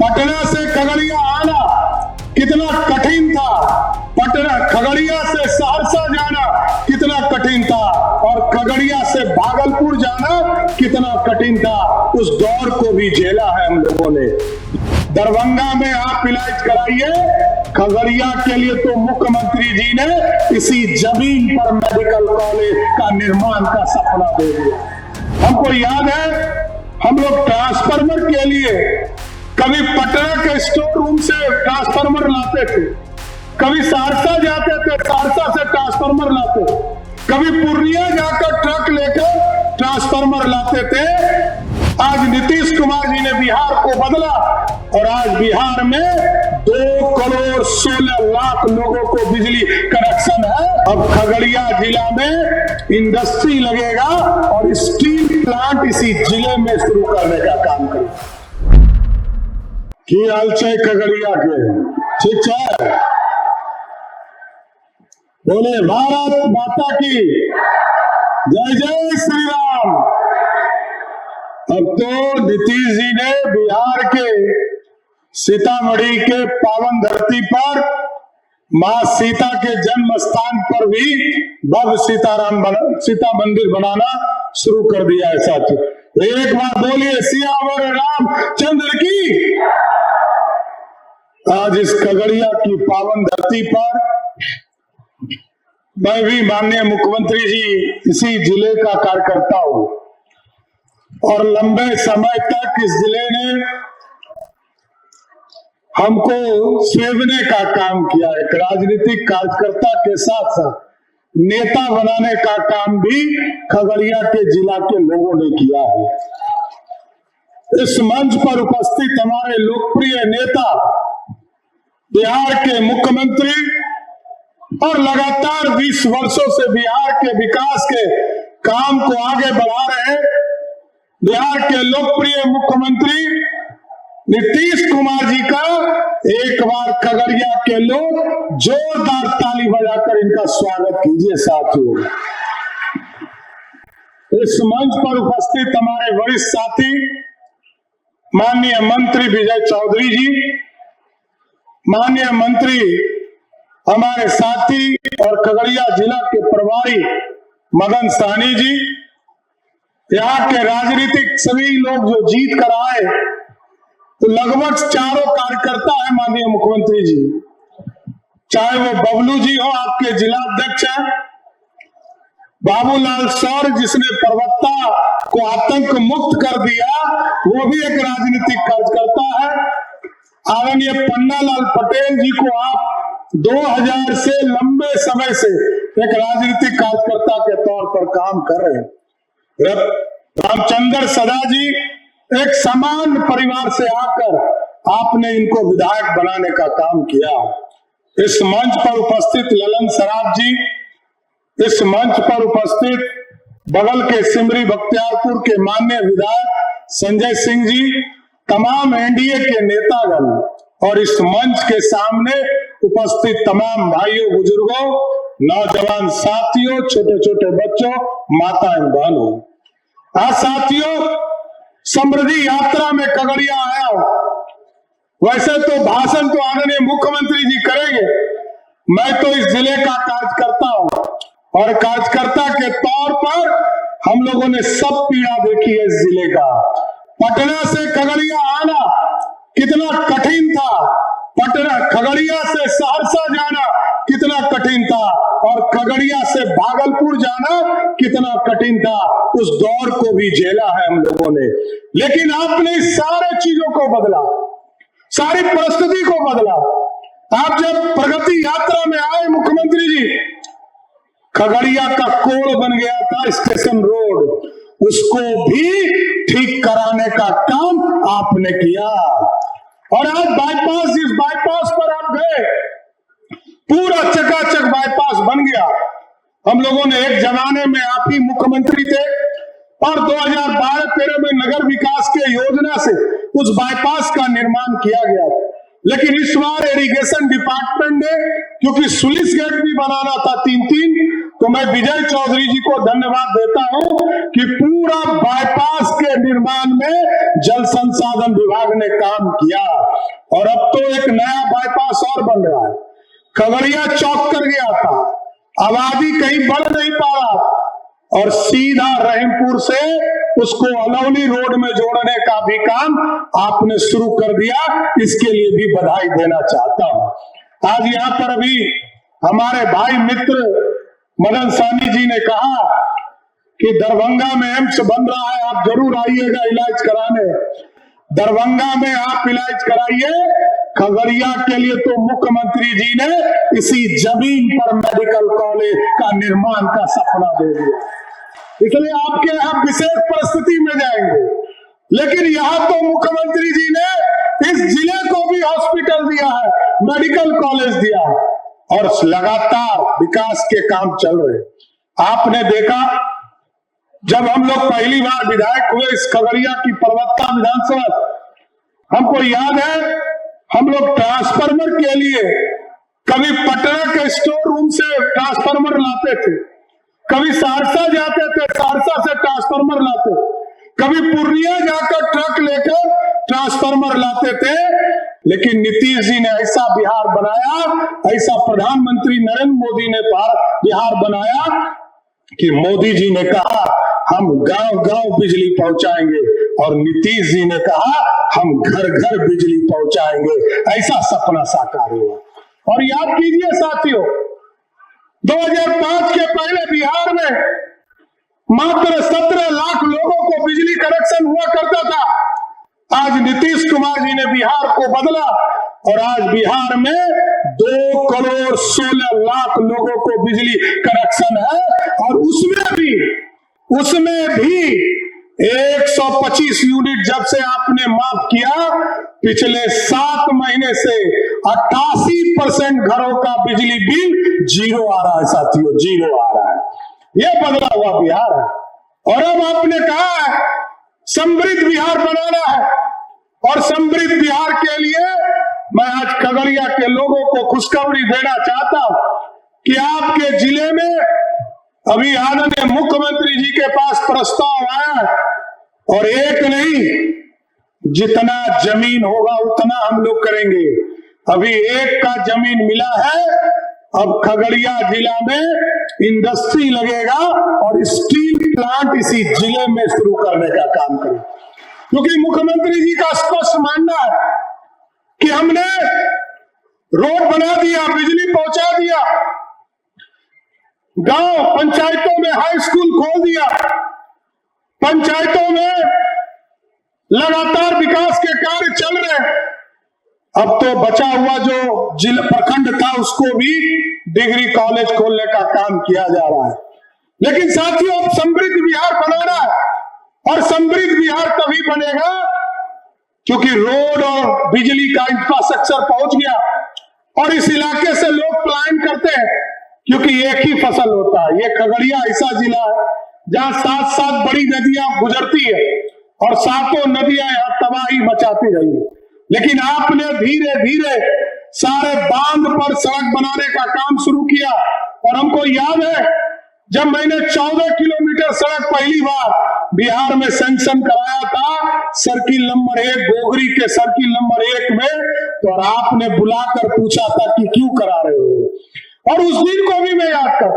पटना से खगड़िया आना कितना कठिन था, पटना खगड़िया से सहरसा जाना कितना कठिन था, और खगड़िया से भागलपुर जाना कितना कठिन था। उस दौर को भी झेला है हम लोगों ने। दरभंगा में आप इलाज कराइए, खगड़िया के लिए तो मुख्यमंत्री जी ने इसी जमीन पर मेडिकल कॉलेज का निर्माण का सपना दे दिया। हमको याद है, हम लोग ट्रांसफार्मर के लिए कभी पटना के स्टोर रूम से ट्रांसफार्मर लाते थे, कभी सहरसा जाते थे, सहरसा से ट्रांसफार्मर लाते, कभी पूर्णिया जाकर ट्रक लेकर ट्रांसफार्मर लाते थे। आज नीतीश कुमार जी ने बिहार को बदला और आज बिहार में 2,16,00,000 लोगों को बिजली कनेक्शन है। अब खगड़िया जिला में इंडस्ट्री लगेगा और स्टील प्लांट इसी जिले में शुरू करने का काम करेगा। की हाल छै खगड़िया के, ठीक है? बोले भारत माता की जय, जय श्री राम। अब तो नीतीश जी ने बिहार के सीतामढ़ी के पावन धरती पर मां सीता के जन्म स्थान पर भी भव्य सीता मंदिर बनाना शुरू कर दिया है साथियों। एक बार बोलिए सियावर रामचंद्र की। आज इस खगड़िया की पावन धरती पर मैं भी माननीय मुख्यमंत्री जी इसी जिले का कार्यकर्ता हूं और लंबे समय तक इस जिले ने हमको सेवने का काम किया है। एक राजनीतिक कार्यकर्ता के साथ साथ नेता बनाने का काम भी खगड़िया के जिला के लोगों ने किया है। इस मंच पर उपस्थित हमारे लोकप्रिय नेता, बिहार के मुख्यमंत्री और लगातार 20 वर्षों से बिहार के विकास के काम को आगे बढ़ा रहे बिहार के लोकप्रिय मुख्यमंत्री नीतीश कुमार जी का एक बार खगड़िया के लोग जोरदार ताली बजाकर इनका स्वागत कीजिए साथियों। इस मंच पर उपस्थित हमारे वरिष्ठ साथी माननीय मंत्री विजय चौधरी जी, माननीय मंत्री हमारे साथी और खगड़िया जिला के प्रभारी मदन सहनी जी, यहाँ के राजनीतिक सभी लोग जो जीत कर आए, तो लगभग चारों कार्यकर्ता है माननीय मुख्यमंत्री जी, चाहे वो बबलू जी हो आपके जिला अध्यक्ष हैं, बाबूलाल सौर जिसने परवत्ता को आतंक मुक्त कर दिया वो भी एक राजनीतिक कार्यकर्ता है, आदरणीय पन्नालाल पटेल जी को आप 2000 से लंबे समय से एक राजनीतिक कार्यकर्ता के तौर पर काम कर रहे हैं। रामचंद्र सदा जी एक समान परिवार से आकर आपने इनको विधायक बनाने का काम किया। इस मंच पर उपस्थित ललन सराफ जी, इस मंच पर उपस्थित बगल के सिमरी बख्तियारपुर के माननीय विधायक संजय सिंह जी, तमाम एनडीए के नेतागण और इस मंच के सामने उपस्थित तमाम भाइयों, बुजुर्गों, नौजवान साथियों, छोटे छोटे बच्चों, माताएं, बहनों, आज साथियों समृद्धि यात्रा में खगड़िया आया हूं। वैसे तो भाषण तो आदरणीय मुख्यमंत्री जी करेंगे, मैं तो इस जिले का कार्यकर्ता हूं और कार्यकर्ता के तौर पर हम लोगों ने सब पीड़ा देखी है इस जिले का। पटना से खगड़िया आना कितना कठिन था, पटना खगड़िया से सहरसा जाना कितना कठिन था और खगड़िया से भागलपुर जाना कितना कठिन था। उस दौर को भी झेला है हम लोगों ने, लेकिन आपने इस सारे चीजों को बदला, सारी परिस्थिति को बदला। आप जब प्रगति यात्रा में आए मुख्यमंत्री जी, खगड़िया का कोड़ बन गया था स्टेशन रोड, उसको भी ठीक कराने का काम आपने किया और आज बाईपास, इस बाईपास पर आप गए, पूरा चकाचक बाईपास बन गया। हम लोगों ने एक जमाने में आप ही मुख्यमंत्री थे और 2012-13 में नगर विकास के योजना से उस बाईपास का निर्माण किया गया, लेकिन इस बार इरिगेशन डिपार्टमेंट ने, क्योंकि स्लुइस गेट भी बनाना था 3-3, तो मैं विजय चौधरी जी को धन्यवाद देता हूं कि पूरा बाईपास के निर्माण निर्माण में जल संसाधन विभाग ने काम किया और अब तो एक नया बाईपास और बन रहा है। खगड़िया चौक कर गया था, आबादी कहीं बढ़ नहीं पा रहा और सीधा रहीमपुर से उसको अलौली रोड में जोड़ने का भी काम आपने शुरू कर दिया। इसके लिए भी बधाई देना चाहता हूं। आज यहाँ पर अभी हमारे भाई मित्र मदन साहनी जी ने कहा कि दरभंगा में एम्स बन रहा है, आप जरूर आइएगा इलाज कराने। दरभंगा में आप इलाज कराइए, खगड़िया के लिए तो मुख्यमंत्री जी ने इसी जमीन पर मेडिकल कॉलेज का निर्माण का सपना दे दिया। इसलिए आपके यहाँ विशेष परिस्थिति में जाएंगे, लेकिन यहाँ तो मुख्यमंत्री जी ने इस जिले को भी हॉस्पिटल दिया है, मेडिकल कॉलेज दिया है और लगातार विकास के काम चल रहे। आपने देखा जब हम लोग पहली बार विधायक हुए इस खगड़िया की पर्वता विधानसभा, हमको याद है हम लोग ट्रांसफार्मर के लिए कभी पटना के स्टोर रूम से ट्रांसफार्मर लाते थे, कभी सहरसा जाते थे, सहरसा से ट्रांसफार्मर लाते, कभी पूर्णिया जाकर ट्रक लेकर ट्रांसफार्मर लाते थे। लेकिन नीतीश जी ने ऐसा बिहार बनाया, ऐसा प्रधानमंत्री नरेंद्र मोदी ने बिहार बनाया कि मोदी जी ने कहा हम गांव गांव बिजली पहुंचाएंगे और नीतीश जी ने कहा हम घर घर बिजली पहुंचाएंगे। ऐसा सपना साकार हुआ। और याद कीजिए साथियों, 2005 के पहले बिहार में मात्र 17 लाख लोगों को बिजली कनेक्शन हुआ करता था। आज नीतीश कुमार जी ने बिहार को बदला और आज बिहार में 2 करोड़ 16 लाख लोगों को बिजली कनेक्शन है और उसमें भी 125 यूनिट जब से आपने माफ किया, पिछले 7 महीने से 88% घरों का बिजली बिल जीरो आ रहा है साथियों, जीरो आ रहा है। यह बदला हुआ बिहार है। और अब आपने कहा है समृद्ध बिहार बनाना है और समृद्ध बिहार के लिए मैं आज खगड़िया के लोगों को खुशखबरी देना चाहता हूं कि आपके जिले में अभी आदरणीय मुख्यमंत्री जी के पास प्रस्ताव आया है और एक नहीं, जितना जमीन होगा उतना हम लोग करेंगे। अभी एक का जमीन मिला है, अब खगड़िया जिला में इंडस्ट्री लगेगा और स्टील प्लांट इसी जिले में शुरू करने का काम करें, क्योंकि मुख्यमंत्री जी का स्पष्ट मानना है कि हमने रोड बना दिया, बिजली पहुंचा दिया, गांव पंचायतों में हाई स्कूल खोल दिया, पंचायतों में लगातार विकास के कार्य चल रहे हैं। अब तो बचा हुआ जो जिला प्रखंड था उसको भी डिग्री कॉलेज खोलने का काम किया जा रहा है। लेकिन साथियों, अब समृद्ध बिहार बनाना है और समृद्ध बिहार तभी बनेगा क्योंकि रोड और बिजली का इंफ्रास्ट्रक्चर पहुंच गया और इस इलाके से लोग पलायन करते हैं क्योंकि एक ही फसल होता है। ये खगड़िया ऐसा जिला है जहां 7 बड़ी नदियां गुजरती है और 7 नदियां यहाँ तबाही मचाती रही है। लेकिन आपने धीरे धीरे सारे बांध पर सड़क बनाने का काम शुरू किया और हमको याद है जब मैंने 14 किलोमीटर सड़क पहली बार बिहार में सैंक्शन कराया था, सर्किल नंबर 1 गोगरी के सर्किल नंबर 1 में, तो आपने बुलाकर पूछा था कि क्यों करा रहे हो, और उस दिन को भी मैं याद कर।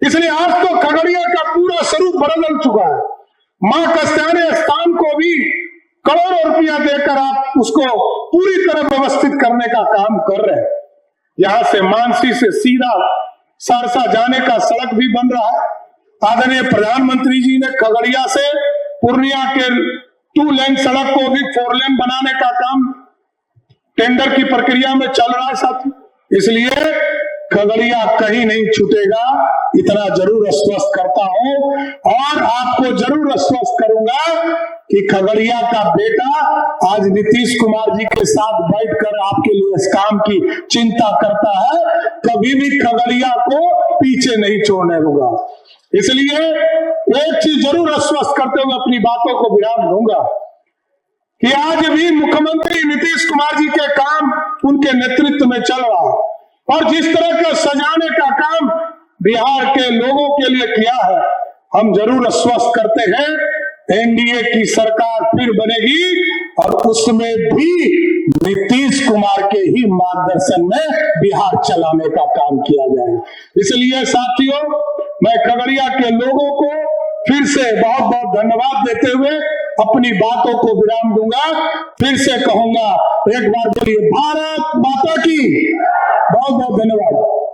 इसलिए आज तो खगड़िया का पूरा स्वरूप बदल चुका है। मां कस्ताने स्थान को भी करोड़ों रुपया देकर आप उसको पूरी तरह व्यवस्थित करने का काम कर रहे हैं। यहां से मानसी से सीधा सहरसा जाने का सड़क भी बन रहा है। आदरणीय प्रधानमंत्री जी ने खगड़िया से पूर्णिया के 2 लेन सड़क को भी 4 लेन बनाने का काम टेंडर की प्रक्रिया में चल रहा है साथी। इसलिए खगड़िया कहीं नहीं छूटेगा, इतना जरूर आश्वस्त करता हूं और आपको जरूर आश्वस्त करूंगा कि खगड़िया का बेटा आज नीतीश कुमार जी के साथ बैठकर आपके लिए इस काम की चिंता करता है, कभी भी खगड़िया को पीछे नहीं छोड़ने दूंगा। इसलिए एक चीज जरूर आश्वस्त करते हुए अपनी बातों को विराम दूंगा कि आज भी मुख्यमंत्री नीतीश कुमार जी के काम उनके नेतृत्व में चल रहा है और जिस तरह का सजाने का काम बिहार के लोगों के लिए किया है, हम जरूर आश्वस्त करते हैं एनडीए की सरकार फिर बनेगी और उसमें भी नीतीश कुमार के ही मार्गदर्शन में बिहार चलाने का काम किया जाए। इसलिए साथियों, मैं खगड़िया के लोगों को फिर से बहुत बहुत धन्यवाद देते हुए अपनी बातों को विराम दूंगा। फिर से कहूंगा, एक बार बोलिए भारत माता की। बहुत बहुत धन्यवाद।